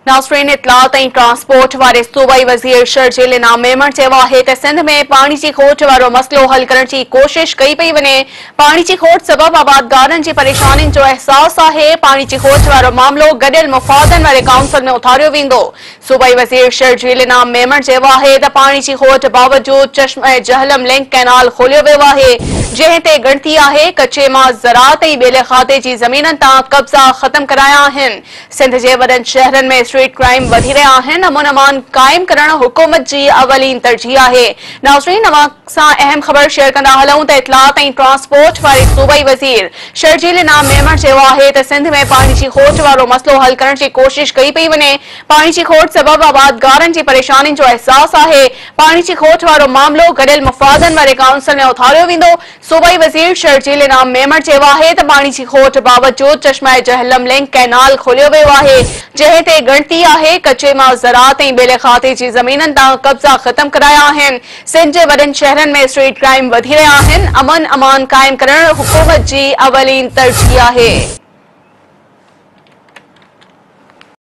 नाज़रीन इतलात ऐं ट्रांसपोर्ट वारे सूबाई वज़ीर शर्जील इनाम मेमण चयो आहे त सिंध में पाणी जी खोट वारो मसलो हल करण जी कोशिश कई पई वञे। पाणी जी खोट सबब आबादगारनि जी परेशानियुनि जो अहसास आहे। पाणी जी खोट वारो मामलो गडियल मुफ़ादनि वारे काउंसिल में उथारियो वेंदो। सूबाई वज़ीर शर्जील इनाम मेमण चयो आहे त पाणी जी खोट बावजूद चश्मा जहलम लिंक कैनाल खोलियो वियो आहे, जंहिं ते गिणती आहे कचे मां ज़राअत ऐं ॿेले खाते जी ज़मीननि तां कब्ज़ा ख़त्म कराया आहिनि। सिंध जे वॾनि शहरनि में स्ट्रीट क्राइम वधी रहिया आहिनि। अमन अमान कायम करण हुकूमत जी अवलीन तरजीह आहे। नाज़रीन अवां सां अहम ख़बर शेयर कंदा हलूं त इतलात ऐं ट्रांसपोर्ट वारे सूबाई वज़ीर शर्जील इनाम मेमण चयो आहे त सिंध में पाणी जी खोट वारो मसलो हल करण जी कोशिश कई पई वञे। पाणी जी खोट सबब आबादगारनि जी परेशानियुनि जो अहसास आहे। पाणी जी खोट वारो मामलो गडियल मुफ़ादनि वारे काउंसिल में उथारियो वेंदो। सूबाई वज़ीर शर्जील इनाम मेमण चयो आहे त पाणी जी खोट बावजूद चश्मा जहलम लिंक कैनाल खोलियो वियो आहे, जंहिं ते गिणती आहे कचे मां ज़राअत ऐं ॿेले खाते जी ज़मीननि तां कब्ज़ा ख़त्म कराया आहिनि। सिंध जे वॾनि शहरनि में स्ट्रीट क्राइम वधी रहिया आहिनि। अमन अमान कायम करण हुकूमत जी अवलीन तरजीह आहे।